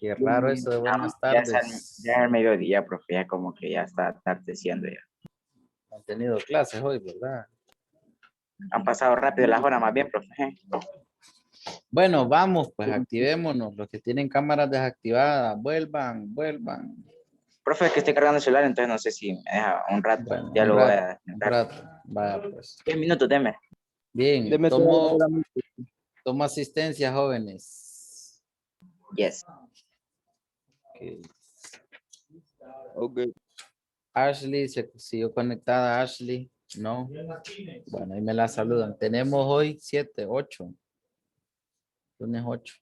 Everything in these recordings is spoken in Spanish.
Qué raro eso de buenas Ya es tardes. el mediodía, profe, ya como que ya está atardeciendo ya. Han tenido clases hoy, ¿verdad? Han pasado rápido las horas más bien, profe. Bueno, vamos, pues activémonos. Los que tienen cámaras desactivadas, vuelvan. Profe, es que estoy cargando el celular, entonces no sé si me deja un rato. Bueno, Ya lo voy a un intentar. rato. Vaya, pues. 10 minutos, deme. Bien, Deme tomo, toda la tomo asistencia, jóvenes. Yes. Ok. Ok. Ashley, ¿se siguió conectada Ashley? No. Bueno, ahí me la saludan. Tenemos hoy 7, 8. Lunes 8.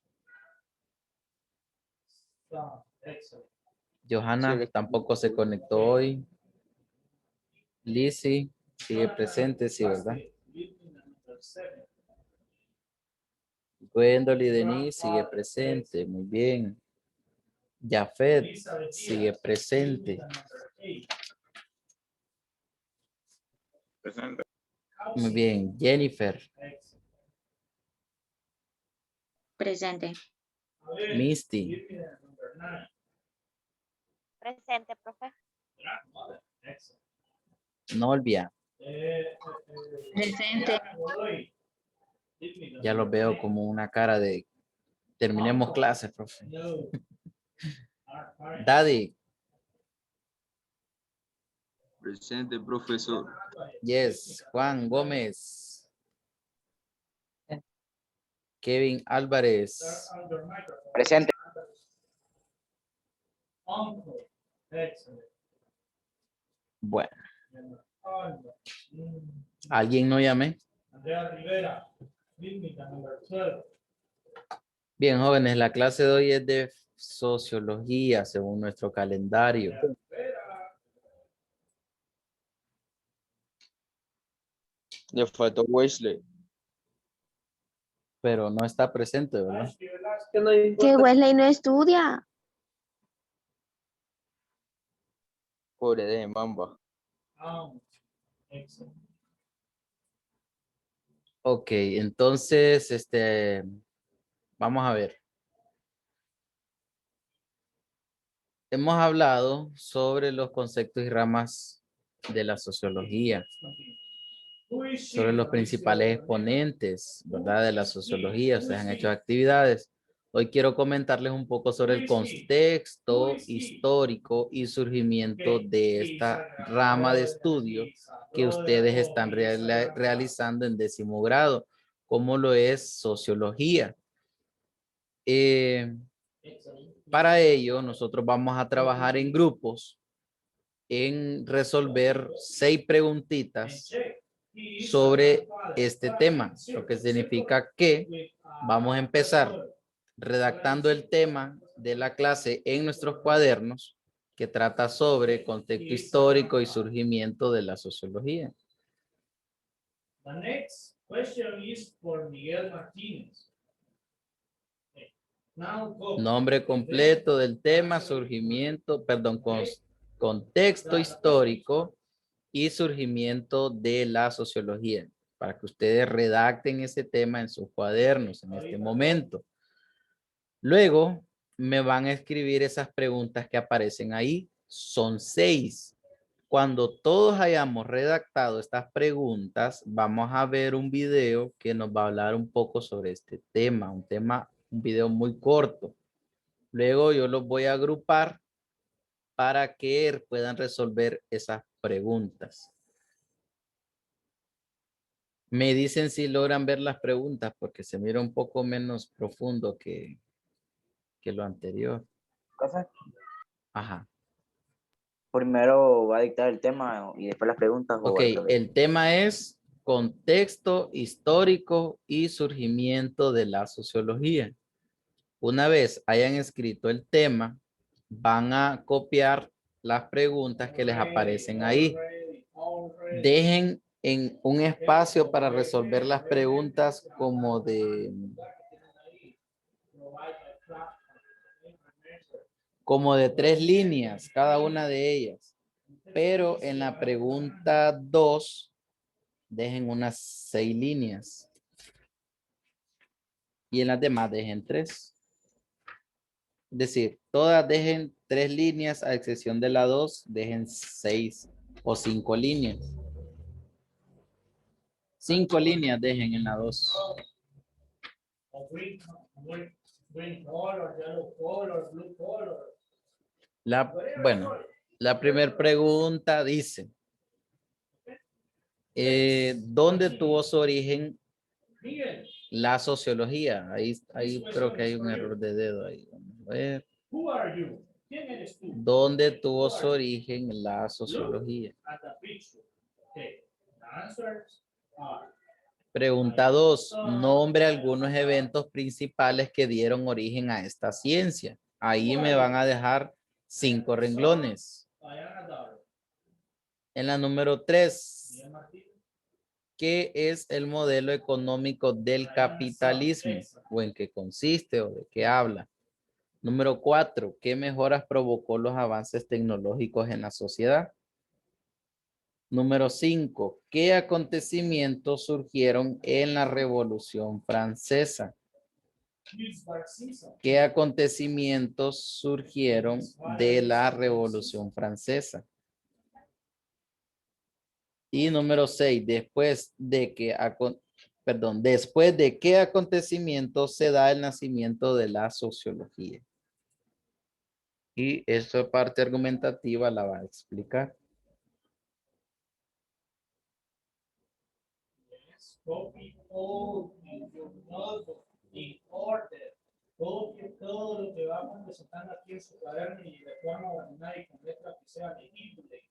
Sí, Johanna tampoco se conectó hoy. Lizzie sigue presente, sí, ¿verdad? Gwendolyn Denise sigue presente, muy bien. Jafet sigue presente. Presente. Muy bien. Jennifer, Presente. Misty, Presente, profe. Nolvia. Presente. Ya los veo como una cara de terminemos clases, profe. Daddy, Presente, profesor. yes. Juan Gómez. Kevin Álvarez. Presente. Bueno. ¿Alguien no llamé? Bien, jóvenes, la clase de hoy es de sociología según nuestro calendario. Le faltó Wesley. Pero no está presente, ¿verdad? Que Wesley no estudia. Pobre de Mamba. Ok, entonces, vamos a ver. Hemos hablado sobre los conceptos y ramas de la sociología, sobre los principales exponentes, ¿verdad? De la sociología, se han hecho actividades. Hoy quiero comentarles un poco sobre el contexto histórico y surgimiento de esta rama de estudio que ustedes están realizando en 10º grado, como lo es sociología. Para ello, nosotros vamos a trabajar en grupos en resolver 6 preguntitas sobre este tema, lo que significa que vamos a empezar redactando el tema de la clase en nuestros cuadernos que trata sobre contexto histórico y surgimiento de la sociología. The next question is for Miguel Martínez. Nombre completo del tema, surgimiento, perdón, contexto histórico y surgimiento de la sociología, para que ustedes redacten ese tema en sus cuadernos en este momento. Luego me van a escribir esas preguntas que aparecen ahí. Son 6. Cuando todos hayamos redactado estas preguntas, vamos a ver un video que nos va a hablar un poco sobre este tema, un video muy corto. Luego yo los voy a agrupar para que puedan resolver esas preguntas. Me dicen si logran ver las preguntas porque se mira un poco menos profundo que lo anterior. Profe, Ajá. primero va a dictar el tema y después las preguntas o Ok, al revés. el tema es contexto histórico y surgimiento de la sociología. Una vez hayan escrito el tema, van a copiar las preguntas que les aparecen ahí. Dejen en un espacio para resolver las preguntas como de 3 líneas, cada una de ellas. Pero en la pregunta 2, dejen unas 6 líneas. Y en las demás dejen 3. Es decir, todas dejen 3 líneas, a excepción de la 2, dejen 6 o 5 líneas. 5 líneas dejen en la 2. Or green color, yellow color, blue color. Bueno, la primera pregunta dice, ¿dónde tuvo su origen Miguel, la sociología? Ahí creo que hay un error de dedo ahí. Vamos a ver. who are you? ¿Quién eres tú? ¿Dónde tuvo su origen la sociología? At the picture. Okay. The answers are Pregunta 2. Nombre algunos eventos principales que dieron origen a esta ciencia. Ahí me van a dejar 5 renglones. Diana Darrow, En la número 3. Miguel Martínez, ¿Qué es el modelo económico del capitalismo? ¿O en qué consiste o de qué habla? Número 4. ¿Qué mejoras provocó los avances tecnológicos en la sociedad? Número 5. ¿Qué acontecimientos surgieron en la Revolución Francesa? Luis Barciza, ¿Qué acontecimientos surgieron de la Revolución Francesa? Y número 6. Después de qué acontecimiento se da el nacimiento de la sociología. Y esta parte argumentativa la va a explicar. copy all in your notebook in order. Todo lo que vamos presentando aquí en su cuaderno y de forma ordinaria y con letras que sean legibles.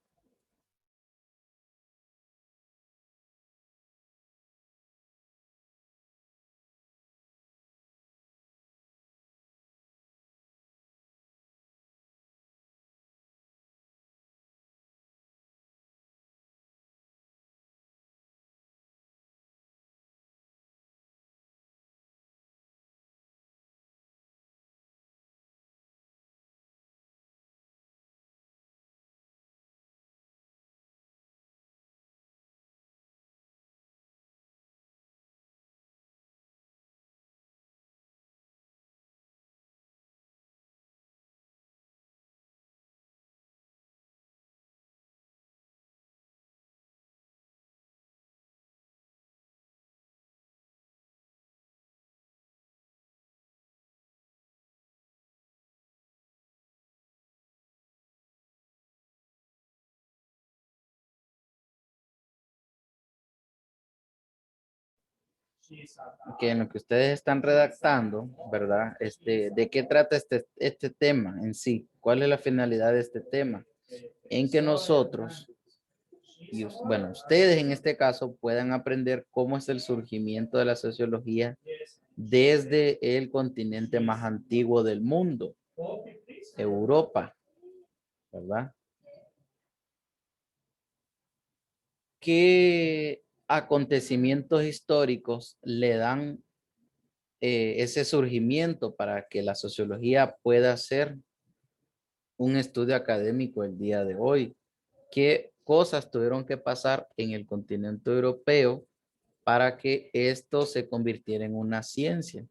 Que en lo que ustedes están redactando, ¿verdad? ¿De qué trata este tema en sí? ¿Cuál es la finalidad de este tema? En que nosotros, bueno, ustedes en este caso puedan aprender cómo es el surgimiento de la sociología desde el continente más antiguo del mundo, Europa, ¿verdad? ¿Qué acontecimientos históricos le dan ese surgimiento para que la sociología pueda ser un estudio académico el día de hoy? ¿Qué cosas tuvieron que pasar en el continente europeo para que esto se convirtiera en una ciencia?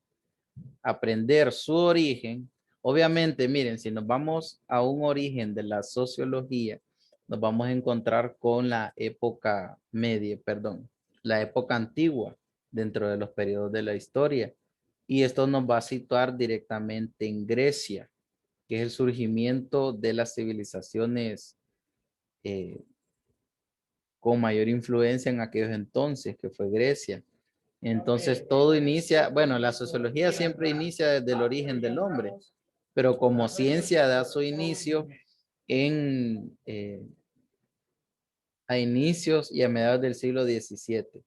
Aprender su origen. Obviamente, miren, si nos vamos a un origen de la sociología, nos vamos a encontrar con la época media, perdón, la época antigua dentro de los periodos de la historia. Y esto nos va a situar directamente en Grecia, que es el surgimiento de las civilizaciones con mayor influencia en aquellos entonces, que fue Grecia. Entonces todo inicia, bueno, la sociología siempre inicia desde el origen del hombre, pero como ciencia da su inicio a inicios y a mediados del siglo XVII,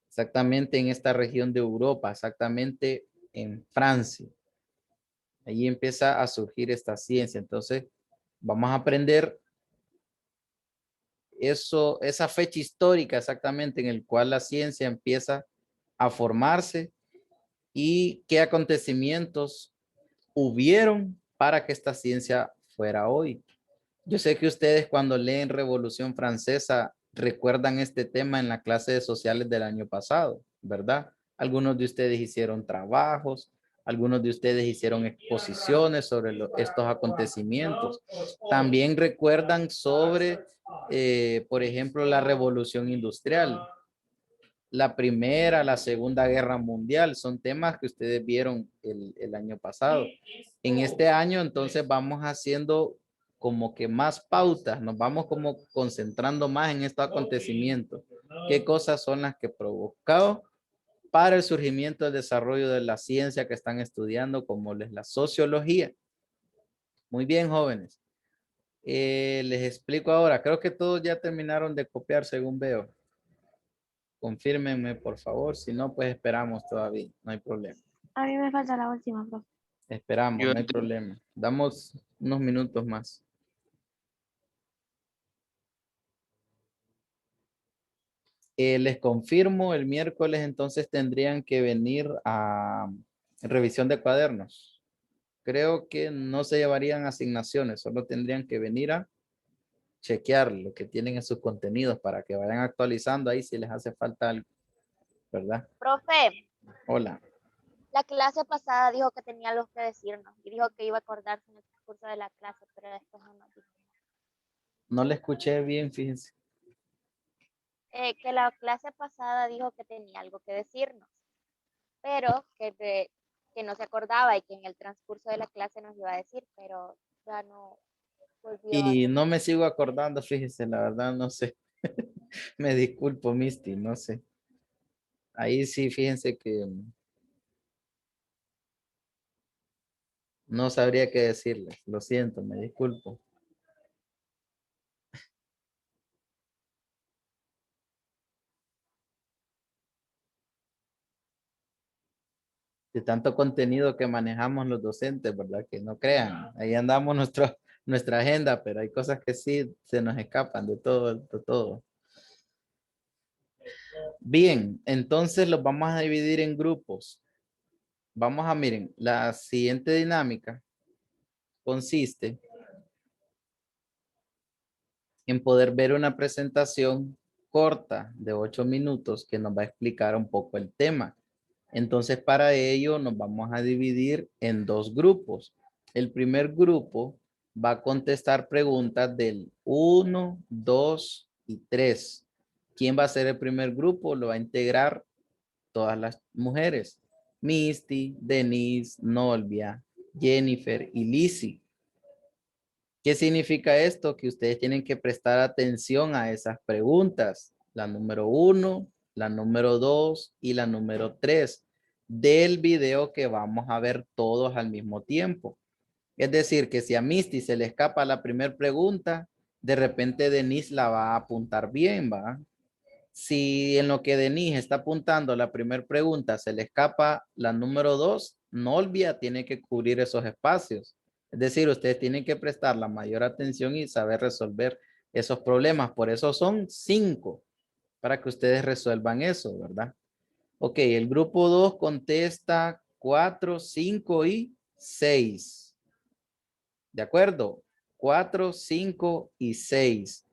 exactamente en esta región de Europa, exactamente en Francia. Allí empieza a surgir esta ciencia. Entonces vamos a aprender esa fecha histórica exactamente en el cual la ciencia empieza a formarse y qué acontecimientos hubieron para que esta ciencia fuera hoy. Yo sé que ustedes cuando leen Revolución Francesa recuerdan este tema en la clase de sociales del año pasado, ¿verdad? Algunos de ustedes hicieron trabajos, Algunos de ustedes hicieron exposiciones sobre estos acontecimientos. También recuerdan sobre, por ejemplo, la Revolución Industrial. La Primera, la Segunda Guerra Mundial, son temas que ustedes vieron el año pasado. En este año, entonces, vamos haciendo como que más pautas, nos vamos como concentrando más en estos acontecimientos. ¿Qué cosas son las que provocado para el surgimiento del desarrollo de la ciencia que están estudiando, como es la sociología? Muy bien, jóvenes. Les explico ahora. Creo que todos ya terminaron de copiar, según veo. Confírmenme, por favor. Si no, pues esperamos todavía. No hay problema. A mí me falta la última, profe. Esperamos, Yo no hay problema. Damos unos minutos más. Les confirmo, el miércoles entonces tendrían que venir a revisión de cuadernos. Creo que no se llevarían asignaciones, solo tendrían que venir a chequear lo que tienen en sus contenidos para que vayan actualizando ahí si les hace falta algo, ¿verdad? Profe, Hola. la clase pasada dijo que tenía algo que decirnos y dijo que iba a acordarse en el curso de la clase, pero después no nos dijo. No le escuché bien, fíjense. Que la clase pasada dijo que tenía algo que decirnos, pero que no se acordaba y que en el transcurso de la clase nos iba a decir, pero ya no volvió a Y hacer. no me sigo acordando, fíjese, la verdad no sé. Me disculpo, Misty, no sé. Ahí sí, fíjense que no sabría qué decirles. Lo siento, me disculpo. De tanto contenido que manejamos los docentes, ¿verdad? Que no crean. Ahí andamos nuestra agenda, pero hay cosas que sí se nos escapan de todo, de todo. Bien, entonces los vamos a dividir en grupos. Vamos a, miren, la siguiente dinámica consiste en poder ver una presentación corta de 8 minutos que nos va a explicar un poco el tema. Entonces, para ello nos vamos a dividir en dos grupos. El primer grupo va a contestar preguntas del 1, 2 y 3. ¿Quién va a ser el primer grupo? Lo va a integrar todas las mujeres. Misty, Denise, Nolvia, Jennifer y Lizzie. ¿Qué significa esto? Que ustedes tienen que prestar atención a esas preguntas. La número 1, la número 2 y la número 3 del video que vamos a ver todos al mismo tiempo. Es decir, que si a Misty se le escapa la primera pregunta, de repente Denise la va a apuntar bien, ¿va? Si en lo que Denise está apuntando la primera pregunta se le escapa la número 2, Nolvia tiene que cubrir esos espacios. Es decir, ustedes tienen que prestar la mayor atención y saber resolver esos problemas. Por eso son 5, para que ustedes resuelvan eso, ¿verdad? Ok, el grupo 2 contesta 4, 5 y 6. ¿De acuerdo? 4, 5 y 6.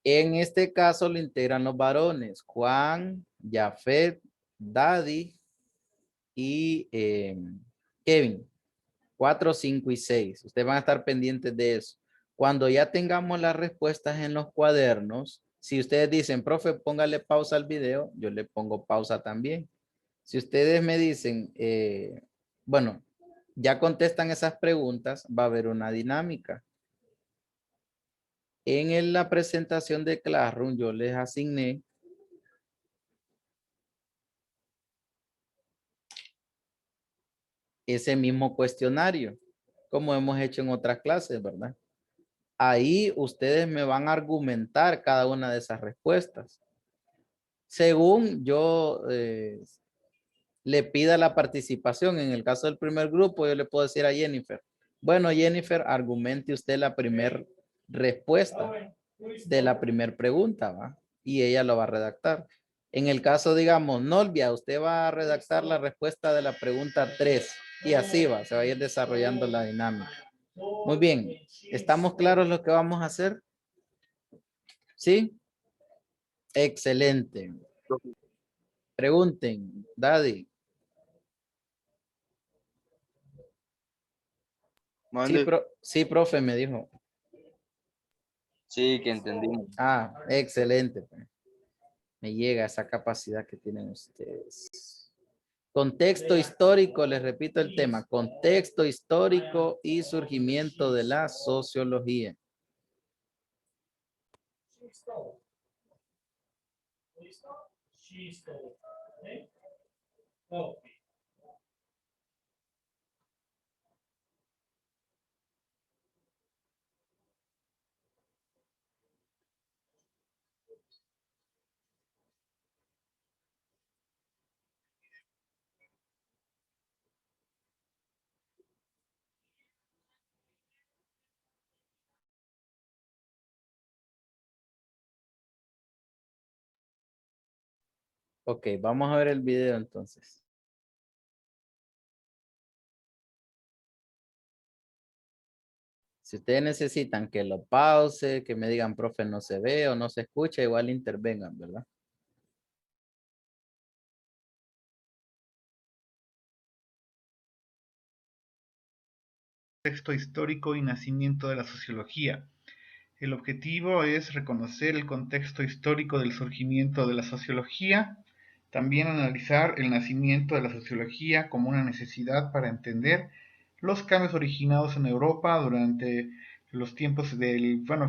En este caso lo integran los varones, Juan, Jafet, Daddy y Kevin. 4, 5 y 6. Ustedes van a estar pendientes de eso. Cuando ya tengamos las respuestas en los cuadernos, si ustedes dicen, profe, póngale pausa al video, yo le pongo pausa también. Si ustedes me dicen, bueno, ya contestan esas preguntas, va a haber una dinámica. En la presentación de Classroom yo les asigné ese mismo cuestionario, como hemos hecho en otras clases, ¿verdad? Ahí ustedes me van a argumentar cada una de esas respuestas. Según yo le pida la participación, en el caso del primer grupo, yo le puedo decir a Jennifer, bueno, Jennifer, argumente usted la primera respuesta de la primera pregunta, ¿va? Y ella lo va a redactar. En el caso, digamos, Nolvia, usted va a redactar la respuesta de la pregunta 3 y así va, se va a ir desarrollando la dinámica. Muy bien, ¿estamos claros lo que vamos a hacer? ¿Sí? Excelente. Pregunten, Daddy. Mande. Sí, profe, me dijo. Sí, que entendimos. Ah, excelente, pues. Me llega esa capacidad que tienen ustedes. Contexto histórico, les repito el tema. Contexto histórico y surgimiento de la sociología. She stole. ¿Listo? She stole. ¿Ok? Ok. Ok, vamos a ver el video entonces. Si ustedes necesitan que lo pause, que me digan, profe, no se ve o no se escucha, igual intervengan, ¿verdad? Contexto histórico y nacimiento de la sociología. El objetivo es reconocer el contexto histórico del surgimiento de la sociología, también analizar el nacimiento de la sociología como una necesidad para entender los cambios originados en Europa durante los tiempos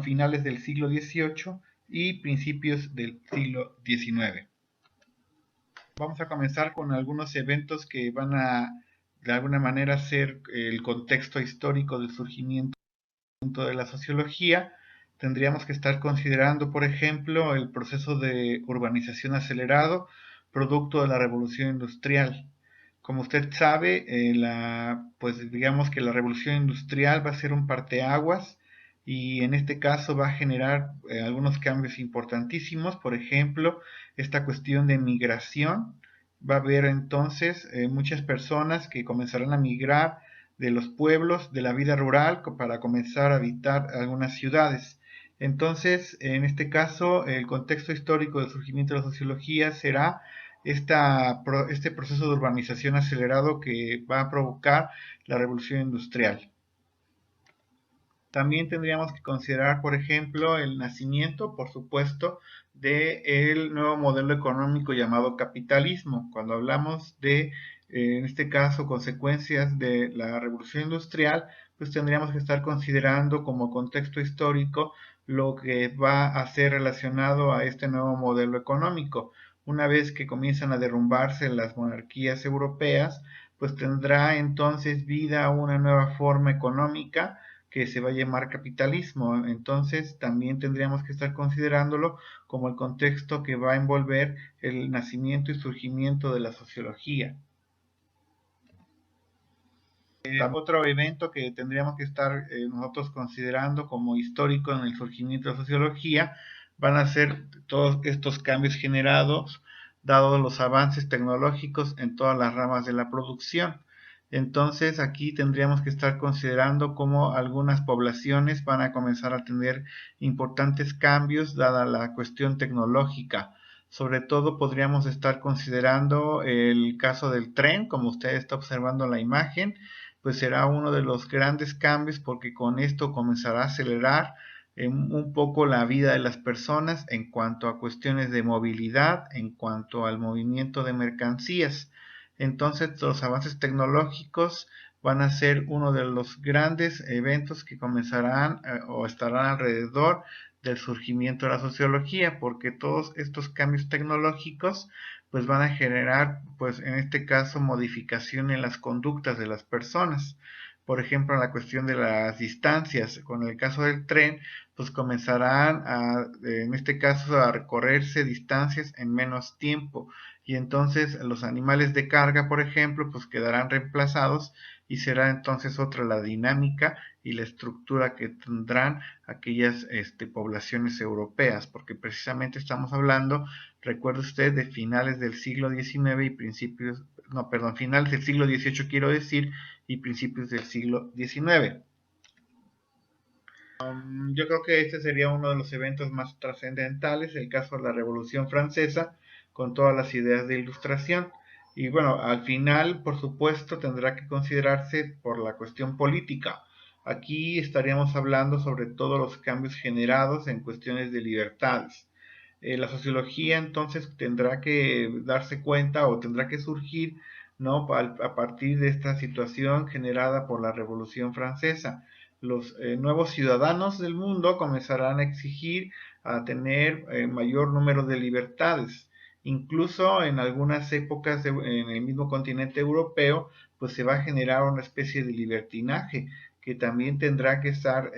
finales del siglo XVIII y principios del siglo XIX. Vamos a comenzar con algunos eventos que van a, de alguna manera, ser el contexto histórico del surgimiento de la sociología. Tendríamos que estar considerando, por ejemplo, el proceso de urbanización acelerado, producto de la revolución industrial. Como usted sabe, pues digamos que la revolución industrial va a ser un parteaguas y en este caso va a generar algunos cambios importantísimos. Por ejemplo, esta cuestión de migración. Va a haber entonces muchas personas que comenzarán a migrar de los pueblos, de la vida rural, para comenzar a habitar algunas ciudades. Entonces, en este caso, el contexto histórico del surgimiento de la sociología será este proceso de urbanización acelerado que va a provocar la revolución industrial. También tendríamos que considerar, por ejemplo, el nacimiento, por supuesto, del nuevo modelo económico llamado capitalismo. Cuando hablamos de, en este caso, consecuencias de la revolución industrial, pues tendríamos que estar considerando como contexto histórico lo que va a ser relacionado a este nuevo modelo económico. Una vez que comienzan a derrumbarse las monarquías europeas, pues tendrá entonces vida una nueva forma económica que se va a llamar capitalismo. Entonces también tendríamos que estar considerándolo como el contexto que va a envolver el nacimiento y surgimiento de la sociología. Otro evento que tendríamos que estar nosotros considerando como histórico en el surgimiento de la sociología van a ser todos estos cambios generados dados los avances tecnológicos en todas las ramas de la producción. Entonces aquí tendríamos que estar considerando cómo algunas poblaciones van a comenzar a tener importantes cambios dada la cuestión tecnológica. Sobre todo podríamos estar considerando el caso del tren, como usted está observando en la imagen, pues será uno de los grandes cambios porque con esto comenzará a acelerar un poco la vida de las personas en cuanto a cuestiones de movilidad, en cuanto al movimiento de mercancías. Entonces los avances tecnológicos van a ser uno de los grandes eventos que comenzarán o estarán alrededor del surgimiento de la sociología, porque todos estos cambios tecnológicos pues van a generar, pues en este caso, modificación en las conductas de las personas. Por ejemplo, la cuestión de las distancias, con el caso del tren, pues comenzarán en este caso, a recorrerse distancias en menos tiempo. Y entonces los animales de carga, por ejemplo, pues quedarán reemplazados y será entonces otra la dinámica y la estructura que tendrán aquellas poblaciones europeas, porque precisamente estamos hablando, recuerde usted, de finales del siglo XIX y principios, no, perdón, finales del siglo XVIII quiero decir, y principios del siglo XIX. Yo creo que este sería uno de los eventos más trascendentales, el caso de la Revolución Francesa, con todas las ideas de ilustración. Y bueno, al final, por supuesto, tendrá que considerarse por la cuestión política. Aquí estaríamos hablando sobre todos los cambios generados en cuestiones de libertades. La sociología entonces tendrá que darse cuenta o tendrá que surgir, ¿no? A partir de esta situación generada por la Revolución Francesa. Los nuevos ciudadanos del mundo comenzarán a exigir a tener mayor número de libertades. Incluso en algunas épocas en el mismo continente europeo, pues se va a generar una especie de libertinaje que también tendrá que estar,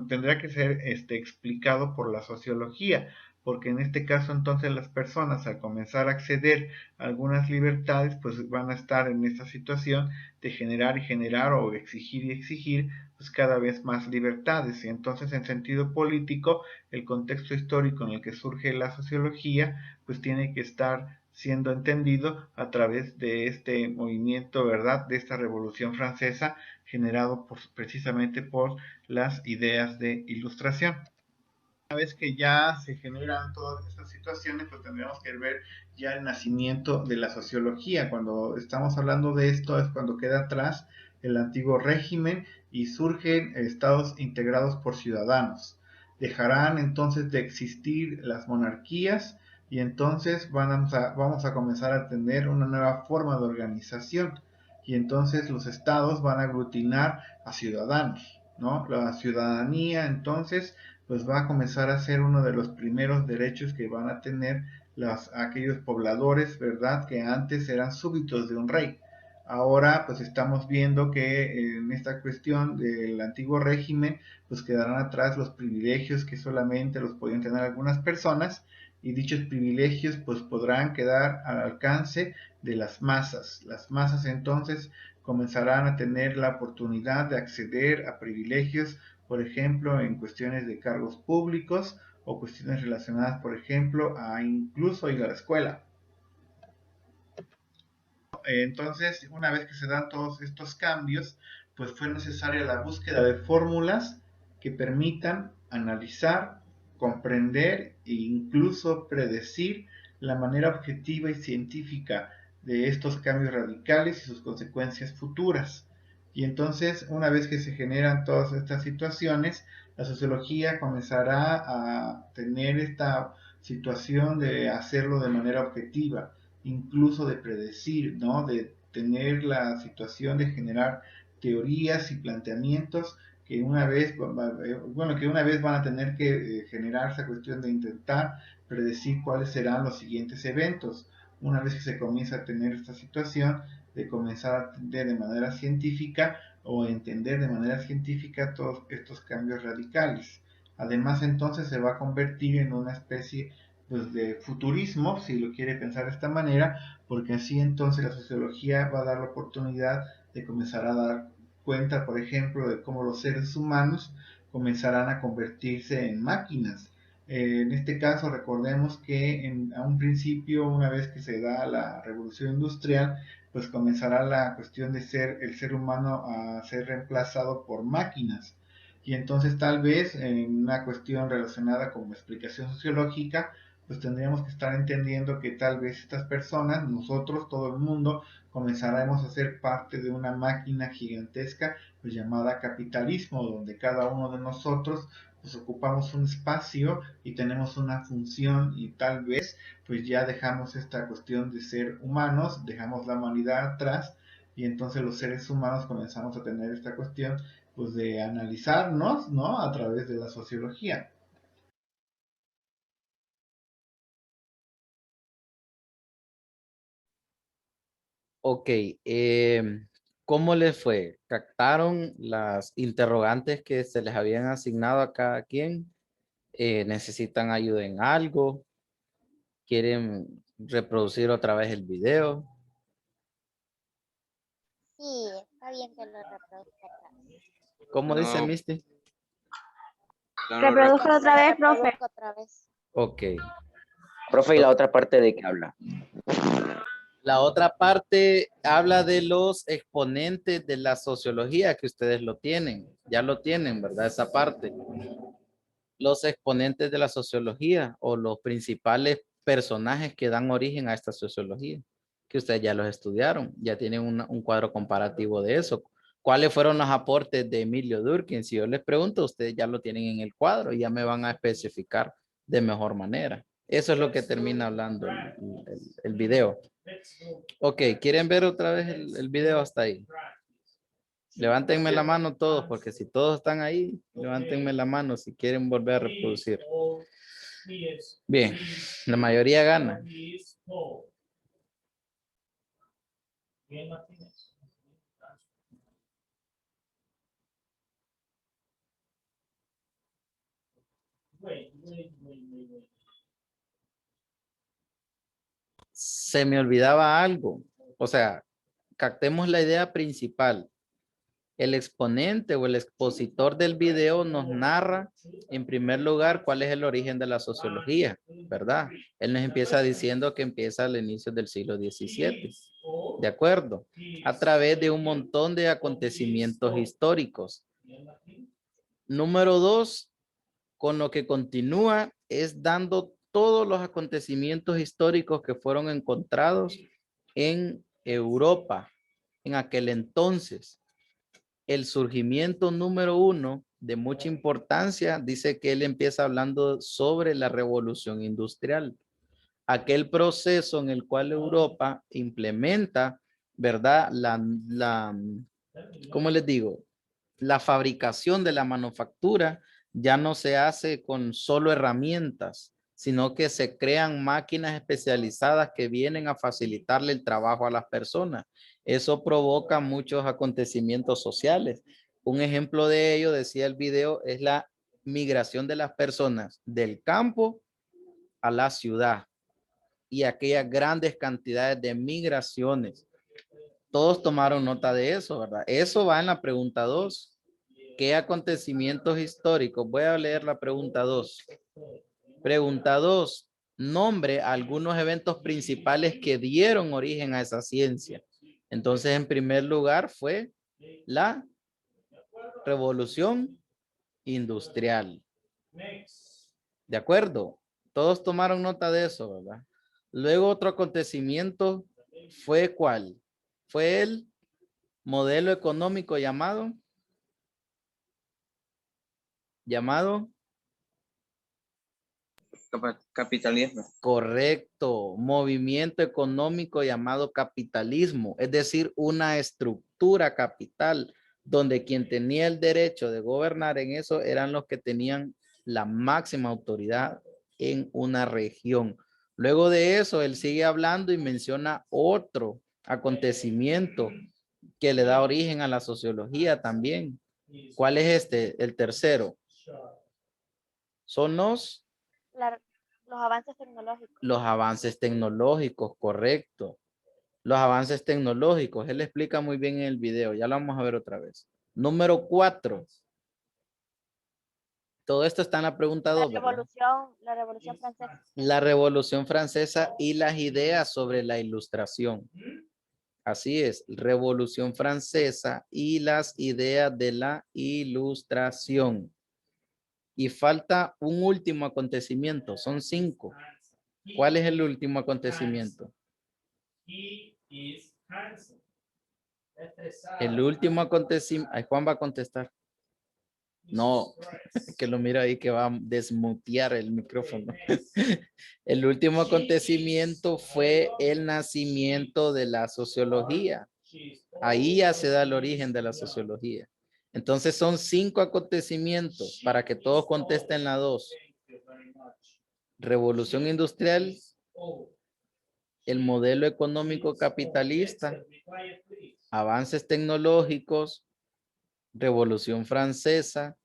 tendrá que ser explicado por la sociología, porque en este caso entonces las personas al comenzar a acceder a algunas libertades, pues van a estar en esta situación de generar y generar o exigir y exigir pues cada vez más libertades. Y entonces en sentido político, el contexto histórico en el que surge la sociología, pues tiene que estar siendo entendido a través de este movimiento, ¿verdad? De esta Revolución Francesa generado precisamente por las ideas de ilustración. Una vez que ya se generan todas estas situaciones, pues tendríamos que ver ya el nacimiento de la sociología. Cuando estamos hablando de esto es cuando queda atrás el antiguo régimen y surgen estados integrados por ciudadanos. Dejarán entonces de existir las monarquías y entonces vamos a comenzar a tener una nueva forma de organización y entonces los estados van a aglutinar a ciudadanos, ¿no? La ciudadanía entonces pues va a comenzar a ser uno de los primeros derechos que van a tener aquellos pobladores, ¿verdad? Que antes eran súbditos de un rey. Ahora pues estamos viendo que en esta cuestión del antiguo régimen pues quedarán atrás los privilegios que solamente los podían tener algunas personas y dichos privilegios pues podrán quedar al alcance de las masas. Las masas entonces comenzarán a tener la oportunidad de acceder a privilegios, por ejemplo, en cuestiones de cargos públicos o cuestiones relacionadas, por ejemplo, a incluso ir a la escuela. Entonces, una vez que se dan todos estos cambios, pues fue necesaria la búsqueda de fórmulas que permitan analizar, comprender e incluso predecir la manera objetiva y científica de estos cambios radicales y sus consecuencias futuras. Y entonces, una vez que se generan todas estas situaciones, la sociología comenzará a tener esta situación de hacerlo de manera objetiva, incluso de predecir, ¿no? De tener la situación de generar teorías y planteamientos que una vez, que una vez van a tener que generar esa cuestión de intentar predecir cuáles serán los siguientes eventos. Una vez que se comienza a tener esta situación de comenzar a entender de manera científica o entender de manera científica todos estos cambios radicales. Además, entonces se va a convertir en una especie pues, de futurismo, si lo quiere pensar de esta manera, porque así entonces la sociología va a dar la oportunidad de comenzar a dar cuenta, por ejemplo, de cómo los seres humanos comenzarán a convertirse en máquinas. En este caso, recordemos que a un principio, una vez que se da la revolución industrial, pues comenzará la cuestión de ser el ser humano a ser reemplazado por máquinas. Y entonces tal vez en una cuestión relacionada con explicación sociológica, pues tendríamos que estar entendiendo que tal vez estas personas, nosotros, todo el mundo, comenzaremos a ser parte de una máquina gigantesca pues llamada capitalismo, donde cada uno de nosotros pues ocupamos un espacio y tenemos una función y tal vez pues ya dejamos esta cuestión de ser humanos, dejamos la humanidad atrás y entonces los seres humanos comenzamos a tener esta cuestión pues de analizarnos, ¿no? A través de la sociología. Ok, ¿cómo les fue? ¿Captaron las interrogantes que se les habían asignado a cada quien? ¿Necesitan ayuda en algo? ¿Quieren reproducir otra vez el video? Sí, está bien que lo reproduzca otra vez. ¿Cómo dice No, Misty? Reproduzco otra vez, profe. Reproduzca otra vez. Ok. Profe, ¿y la otra parte de qué habla? La otra parte habla de los exponentes de la sociología que ustedes lo tienen. Ya lo tienen, ¿verdad? Esa parte. Los exponentes de la sociología o los principales personajes que dan origen a esta sociología, que ustedes ya los estudiaron, ya tienen un cuadro comparativo de eso. ¿Cuáles fueron los aportes de Emilio Durkheim? Si yo les pregunto, ustedes ya lo tienen en el cuadro y ya me van a especificar de mejor manera. Eso es lo que termina hablando el video. Ok, ¿quieren ver otra vez el video hasta ahí? Levántenme la mano todos, porque si todos están ahí, levántenme la mano si quieren volver a reproducir. Bien, la mayoría gana. Se me olvidaba algo. O sea, captemos la idea principal. El exponente o el expositor del video nos narra, en primer lugar, cuál es el origen de la sociología, ¿verdad? Él nos empieza diciendo que empieza al inicio del siglo XVII, ¿de acuerdo? A través de un montón de acontecimientos históricos. Número 2, con lo que continúa es dando todos los acontecimientos históricos que fueron encontrados en Europa en aquel entonces. El surgimiento número 1 de mucha importancia, dice que él empieza hablando sobre la revolución industrial, aquel proceso en el cual Europa implementa, ¿verdad? ¿Cómo les digo? La fabricación de la manufactura ya no se hace con solo herramientas, sino que se crean máquinas especializadas que vienen a facilitarle el trabajo a las personas. Eso provoca muchos acontecimientos sociales. Un ejemplo de ello, decía el video, es la migración de las personas del campo a la ciudad y aquellas grandes cantidades de migraciones. Todos tomaron nota de eso, ¿verdad? Eso va en la pregunta 2. ¿Qué acontecimientos históricos? Voy a leer la pregunta 2. Pregunta 2. Nombre algunos eventos principales que dieron origen a esa ciencia. Entonces, en primer lugar fue la revolución industrial. ¿De acuerdo? Todos tomaron nota de eso, ¿verdad? Luego otro acontecimiento fue ¿cuál? Fue el modelo económico llamado Capitalismo. correcto, movimiento económico llamado capitalismo, es decir, una estructura capital donde quien tenía el derecho de gobernar en eso eran los que tenían la máxima autoridad en una región. Luego de eso, él sigue hablando y menciona otro acontecimiento que le da origen a la sociología también. ¿Cuál es este? El tercero. Son los avances tecnológicos. Los avances tecnológicos, correcto. Los avances tecnológicos, él explica muy bien en el video, ya lo vamos a ver otra vez. Número 4. Todo esto está en la pregunta 2, ¿verdad? La Revolución Francesa. La Revolución Francesa y las ideas sobre la Ilustración. Así es, Revolución Francesa y las ideas de la Ilustración. Y falta un último acontecimiento, son 5. ¿Cuál es el último acontecimiento? El último acontecimiento, Juan va a contestar. No, que lo mira ahí que va a desmutear el micrófono. El último acontecimiento fue el nacimiento de la sociología. Ahí ya se da el origen de la sociología. Entonces son 5 acontecimientos para que todos contesten la 2. Revolución industrial, el modelo económico capitalista, avances tecnológicos, Revolución Francesa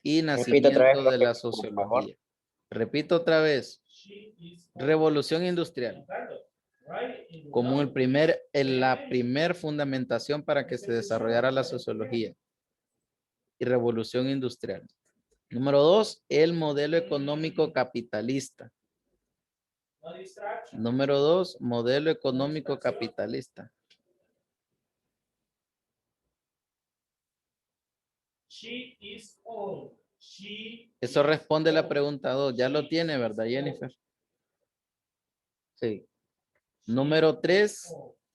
y nacimiento de la sociología. Repito otra vez, Revolución Industrial, como la primer fundamentación para que se desarrollara la sociología. Y Revolución Industrial. Número 2, el modelo económico capitalista. Número 2, modelo económico capitalista. Eso responde la pregunta 2. Ya lo tiene, ¿verdad, Jennifer? Sí. Número 3,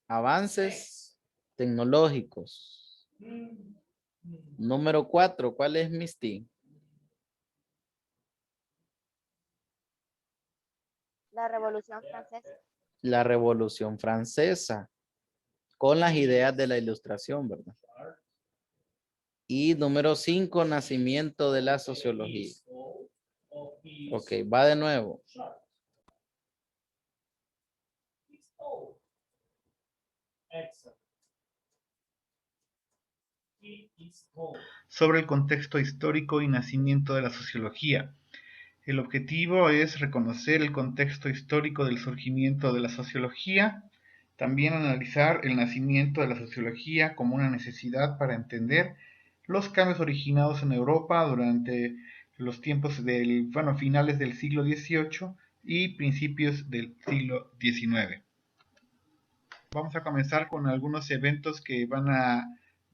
avances tecnológicos. Número 4, ¿cuál es, Misty? La Revolución Francesa. La Revolución Francesa, con las ideas de la Ilustración, ¿verdad? Y número 5, nacimiento de la sociología. Ok, va de nuevo. Sobre el contexto histórico y nacimiento de la sociología. El objetivo es reconocer el contexto histórico del surgimiento de la sociología, también analizar el nacimiento de la sociología como una necesidad para entender los cambios originados en Europa durante los tiempos del, finales del siglo XVIII y principios del siglo XIX. Vamos a comenzar con algunos eventos que van a,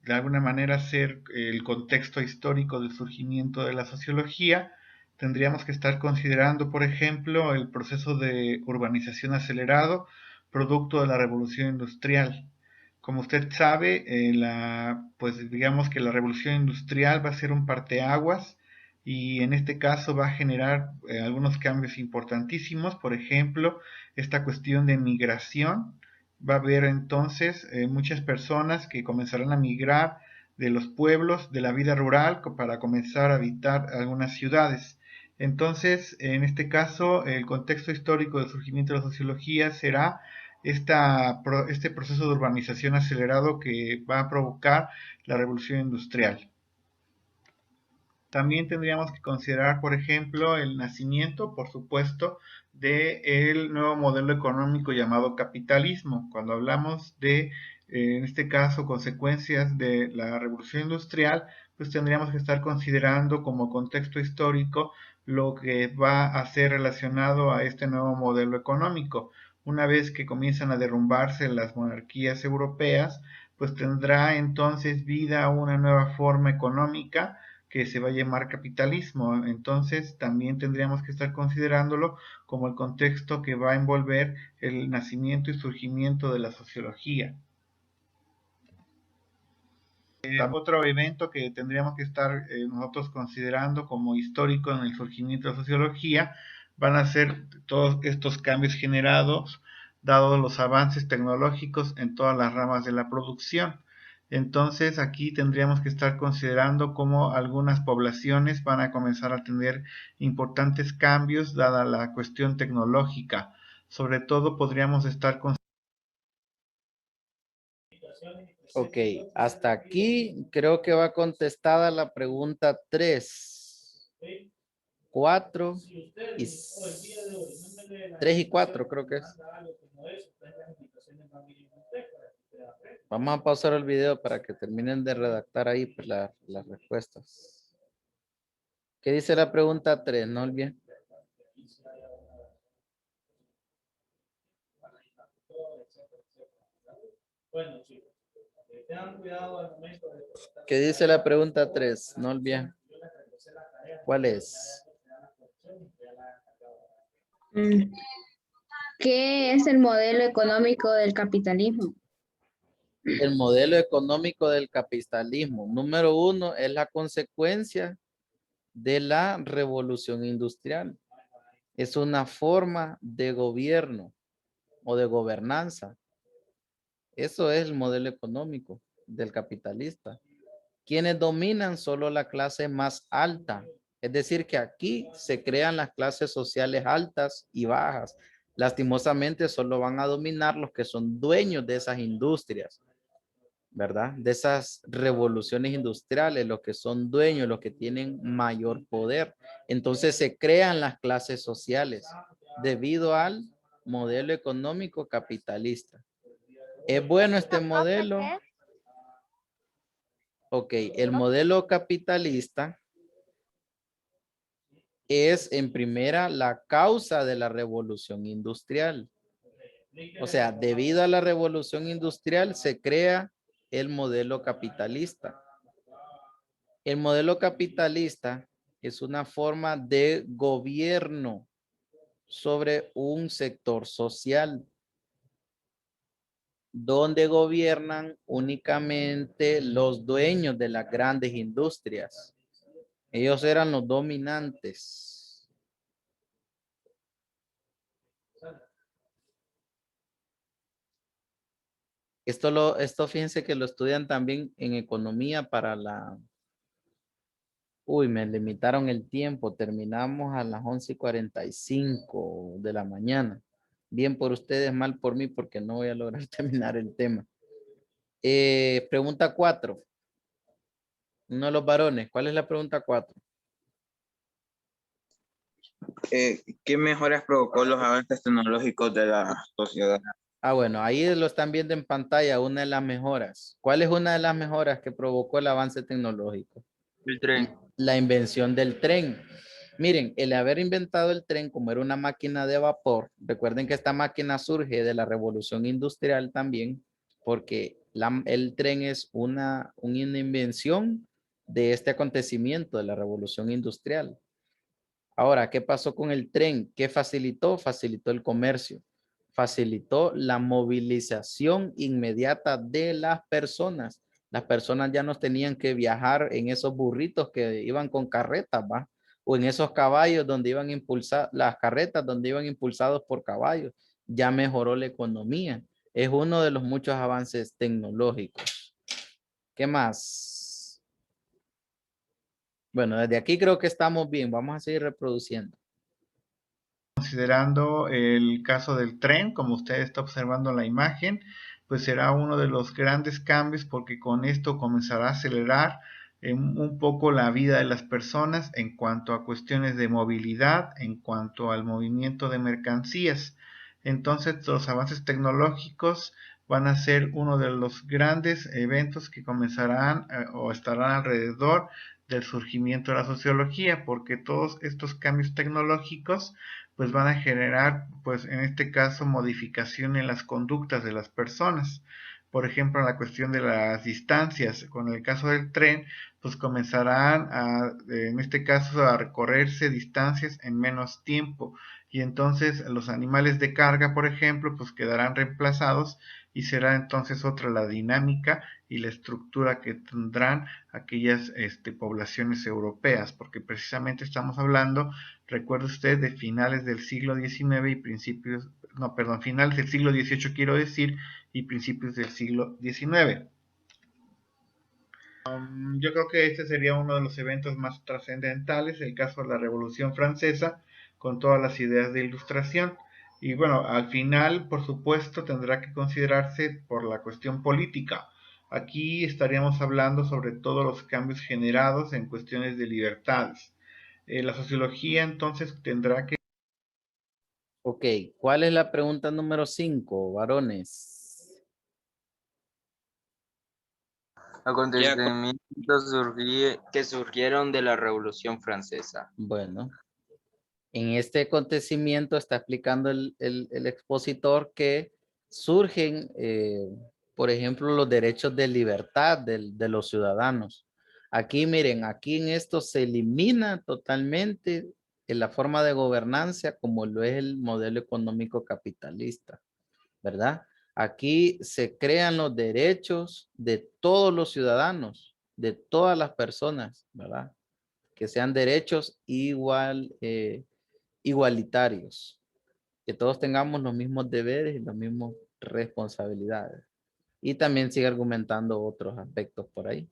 de alguna manera, ser el contexto histórico del surgimiento de la sociología. Tendríamos que estar considerando, por ejemplo, el proceso de urbanización acelerado, producto de la revolución industrial. Como usted sabe, pues digamos que la revolución industrial va a ser un parteaguas y en este caso va a generar algunos cambios importantísimos. Por ejemplo, esta cuestión de migración. Va a haber entonces muchas personas que comenzarán a migrar de los pueblos, de la vida rural, para comenzar a habitar algunas ciudades. Entonces, en este caso, el contexto histórico del surgimiento de la sociología será este proceso de urbanización acelerado que va a provocar la revolución industrial. También tendríamos que considerar, por ejemplo, el nacimiento, por supuesto, del nuevo modelo económico llamado capitalismo. Cuando hablamos de, en este caso, consecuencias de la revolución industrial, pues tendríamos que estar considerando como contexto histórico lo que va a ser relacionado a este nuevo modelo económico. Una vez que comienzan a derrumbarse las monarquías europeas, pues tendrá entonces vida una nueva forma económica que se va a llamar capitalismo. Entonces también tendríamos que estar considerándolo como el contexto que va a envolver el nacimiento y surgimiento de la sociología. Otro evento que tendríamos que estar nosotros considerando como histórico en el surgimiento de la sociología van a ser todos estos cambios generados dados los avances tecnológicos en todas las ramas de la producción. Entonces aquí tendríamos que estar considerando cómo algunas poblaciones van a comenzar a tener importantes cambios dada la cuestión tecnológica. Sobre todo podríamos estar considerando. Ok, hasta aquí creo que va contestada la pregunta 3, 4 y 3 y 4 creo que es. Vamos a pausar el video para que terminen de redactar ahí pues, las respuestas. ¿Qué dice la pregunta 3? No olviden. Bueno, chicos, tengan cuidado al momento de... ¿Qué dice la pregunta 3? No olviden. ¿Cuál es? ¿Qué es el modelo económico del capitalismo? El modelo económico del capitalismo. Número 1 es la consecuencia de la revolución industrial. Es una forma de gobierno o de gobernanza. Eso es el modelo económico del capitalista. Quienes dominan solo la clase más alta. Es decir, que aquí se crean las clases sociales altas y bajas. Lastimosamente solo van a dominar los que son dueños de esas industrias, ¿verdad? De esas revoluciones industriales, los que son dueños, los que tienen mayor poder. Entonces se crean las clases sociales debido al modelo económico capitalista. ¿Es bueno este modelo? Ok, el modelo capitalista es en primera la causa de la revolución industrial. O sea, debido a la revolución industrial se crea el modelo capitalista. El modelo capitalista es una forma de gobierno sobre un sector social. donde gobiernan únicamente los dueños de las grandes industrias. Ellos eran los dominantes. Esto fíjense que lo estudian también en economía para la... Uy, me limitaron el tiempo. Terminamos a las 11:45 de la mañana. Bien por ustedes, mal por mí, porque no voy a lograr terminar el tema. Pregunta 4. Uno de los varones. ¿Cuál es la pregunta 4? ¿Qué mejoras provocó los avances tecnológicos de la sociedad? Ah, bueno, ahí lo están viendo en pantalla, una de las mejoras. ¿Cuál es una de las mejoras que provocó el avance tecnológico? El tren. La invención del tren. Miren, el haber inventado el tren como era una máquina de vapor, recuerden que esta máquina surge de la revolución industrial también, porque el tren es una invención de este acontecimiento de la revolución industrial. Ahora, ¿qué pasó con el tren? ¿Qué facilitó? Facilitó el comercio, facilitó la movilización inmediata de las personas. Las personas ya no tenían que viajar en esos burritos que iban con carretas, ¿va? O en esos caballos donde iban impulsados, las carretas donde iban impulsados por caballos. Ya mejoró la economía. Es uno de los muchos avances tecnológicos. ¿Qué más? Bueno, desde aquí creo que estamos bien. Vamos a seguir reproduciendo. Considerando el caso del tren, como usted está observando en la imagen, pues será uno de los grandes cambios porque con esto comenzará a acelerar un poco la vida de las personas en cuanto a cuestiones de movilidad, en cuanto al movimiento de mercancías. Entonces, los avances tecnológicos van a ser uno de los grandes eventos que comenzarán o estarán alrededor del surgimiento de la sociología, porque todos estos cambios tecnológicos pues van a generar, pues en este caso, modificación en las conductas de las personas. Por ejemplo, en la cuestión de las distancias, con el caso del tren, pues comenzarán en este caso, a recorrerse distancias en menos tiempo. Y entonces los animales de carga, por ejemplo, pues quedarán reemplazados y será entonces otra la dinámica y la estructura que tendrán aquellas poblaciones europeas, porque precisamente estamos hablando, recuerde usted, de finales del siglo XIX y principios, no, perdón, finales del siglo XVIII quiero decir, y principios del siglo XIX. Yo creo que este sería uno de los eventos más trascendentales, el caso de la Revolución Francesa, con todas las ideas de ilustración. Y bueno, al final, por supuesto, tendrá que considerarse por la cuestión política. Aquí estaríamos hablando sobre todos los cambios generados en cuestiones de libertades. La sociología entonces tendrá que... Ok, ¿cuál es la pregunta número 5, varones? Acontecimientos que surgieron de la Revolución Francesa. Bueno, en este acontecimiento está explicando el expositor que surgen, por ejemplo, los derechos de libertad de los ciudadanos. Aquí, miren, aquí en esto se elimina totalmente en la forma de gobernanza como lo es el modelo económico capitalista, ¿verdad? Aquí se crean los derechos de todos los ciudadanos, de todas las personas, ¿verdad? Que sean derechos igualitarios, que todos tengamos los mismos deberes y las mismas responsabilidades. Y también sigue argumentando otros aspectos por ahí.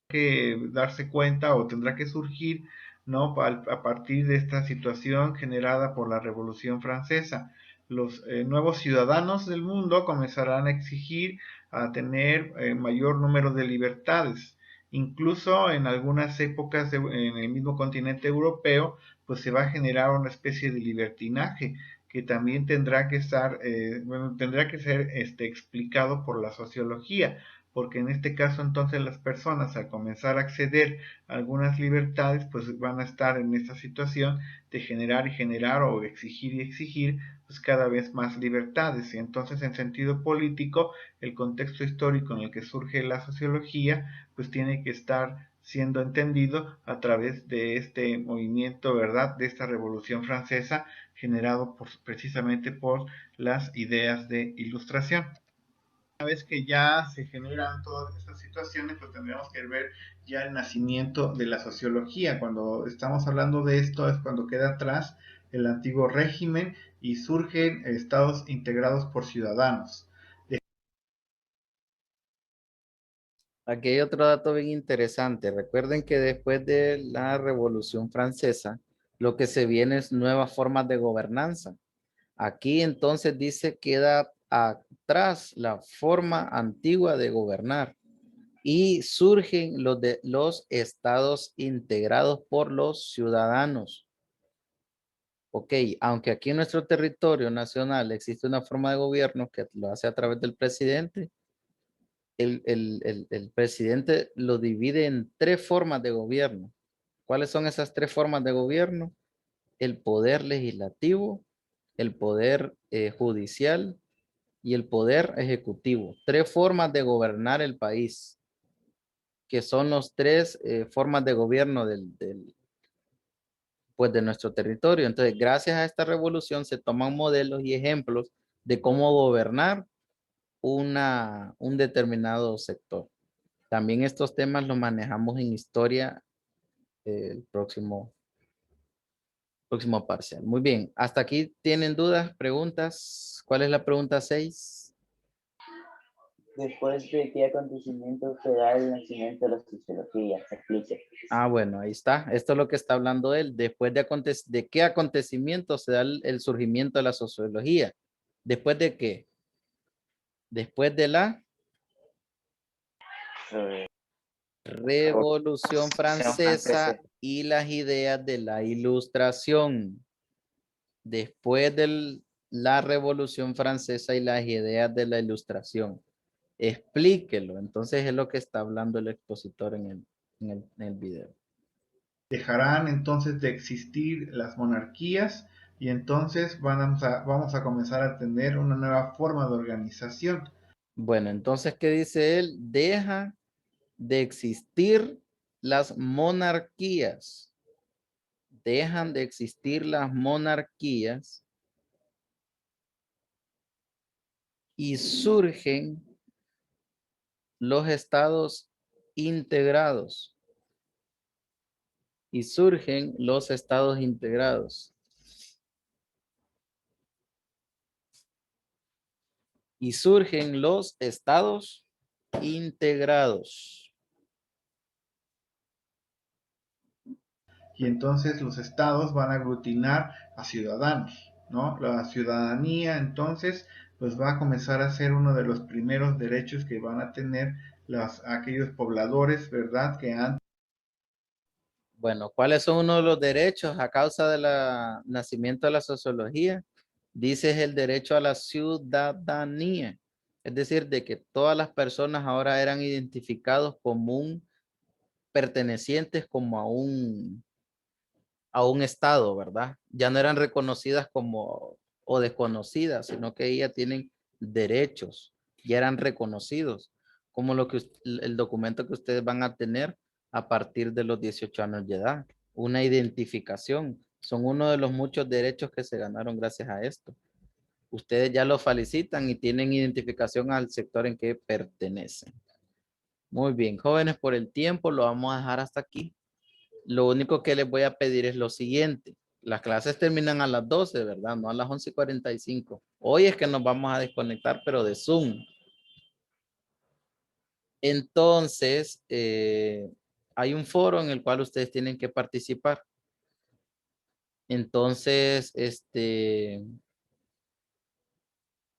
Que darse cuenta o tendrá que surgir, ¿no? A partir de esta situación generada por la Revolución Francesa. Los nuevos ciudadanos del mundo comenzarán a exigir a tener mayor número de libertades. Incluso en algunas épocas en el mismo continente europeo, pues se va a generar una especie de libertinaje que también tendrá que estar, tendrá que ser explicado por la sociología, porque en este caso entonces las personas al comenzar a acceder a algunas libertades pues van a estar en esta situación de generar y generar o exigir y exigir pues cada vez más libertades, y entonces en sentido político el contexto histórico en el que surge la sociología pues tiene que estar siendo entendido a través de este movimiento, ¿verdad?, de esta Revolución Francesa generado precisamente por las ideas de ilustración. una vez que ya se generan todas estas situaciones, pues tendríamos que ver ya el nacimiento de la sociología. Cuando estamos hablando de esto es cuando queda atrás el antiguo régimen y surgen estados integrados por ciudadanos. Aquí hay otro dato bien interesante. Recuerden que después de la Revolución Francesa, lo que se viene es nuevas formas de gobernanza. Aquí entonces dice queda atrás la forma antigua de gobernar y surgen los estados integrados por los ciudadanos. Ok, aunque aquí en nuestro territorio nacional existe una forma de gobierno que lo hace a través del presidente, el presidente lo divide en tres formas de gobierno. ¿Cuáles son esas tres formas de gobierno? El poder legislativo, el poder judicial y el poder ejecutivo. Tres formas de gobernar el país, que son los tres formas de gobierno pues de nuestro territorio. Entonces, gracias a esta revolución se toman modelos y ejemplos de cómo gobernar un determinado sector. También estos temas los manejamos en historia el próximo parcial. Muy bien, hasta aquí tienen dudas, preguntas. ¿Cuál es la pregunta 6? Después de qué acontecimiento se da el nacimiento de la sociología, se explique. Ah, bueno, ahí está. Esto es lo que está hablando él. Después de qué acontecimiento se da el surgimiento de la sociología. ¿Después de qué? Después de la Revolución Francesa y las ideas de la Ilustración. Después de la Revolución Francesa y las ideas de la Ilustración. Explíquelo. Entonces es lo que está hablando el expositor en el video. Dejarán entonces de existir las monarquías y entonces vamos a comenzar a tener una nueva forma de organización. Bueno, entonces, ¿qué dice él? Deja de existir las monarquías. Dejan de existir las monarquías y surgen los estados integrados. Y surgen los estados integrados. Y surgen los estados integrados. Y entonces los estados van a aglutinar a ciudadanos, ¿no? La ciudadanía entonces pues va a comenzar a ser uno de los primeros derechos que van a tener aquellos pobladores, ¿verdad? Que han... Bueno, ¿cuáles son uno de los derechos a causa del nacimiento de la sociología? Dice es el derecho a la ciudadanía. Es decir, de que todas las personas ahora eran identificados como pertenecientes como a un estado, ¿verdad? Ya no eran reconocidas como o desconocidas, sino que ellas tienen derechos, ya eran reconocidos, como el documento que ustedes van a tener a partir de los 18 años de edad. Una identificación. Son uno de los muchos derechos que se ganaron gracias a esto. Ustedes ya lo felicitan y tienen identificación al sector en que pertenecen. Muy bien, jóvenes, por el tiempo lo vamos a dejar hasta aquí. Lo único que les voy a pedir es lo siguiente. Las clases terminan a las 12, ¿verdad? No a las 11:45. Hoy es que nos vamos a desconectar, pero de Zoom. Entonces, hay un foro en el cual ustedes tienen que participar. Entonces,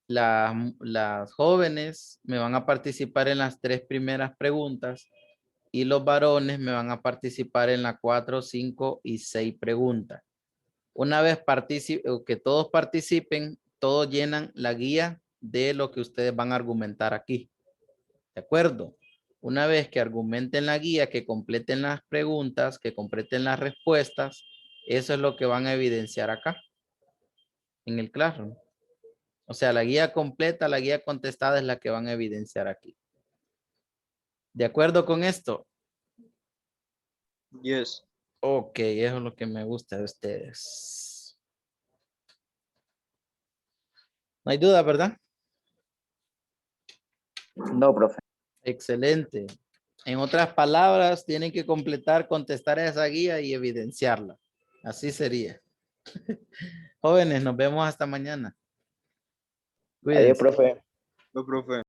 las jóvenes me van a participar en las 3 primeras preguntas y los varones me van a participar en las 4, 5 y 6 preguntas. Una vez que todos participen, todos llenan la guía de lo que ustedes van a argumentar aquí. ¿De acuerdo? Una vez que argumenten la guía, que completen las preguntas, que completen las respuestas, eso es lo que van a evidenciar acá en el Classroom. O sea, la guía completa, la guía contestada es la que van a evidenciar aquí. ¿De acuerdo con esto? Yes. Ok, eso es lo que me gusta de ustedes. No hay duda, ¿verdad? No, profe. Excelente. En otras palabras, tienen que completar, contestar a esa guía y evidenciarla. Así sería. Jóvenes, nos vemos hasta mañana. Adiós, Cuídense. profe. No, profe.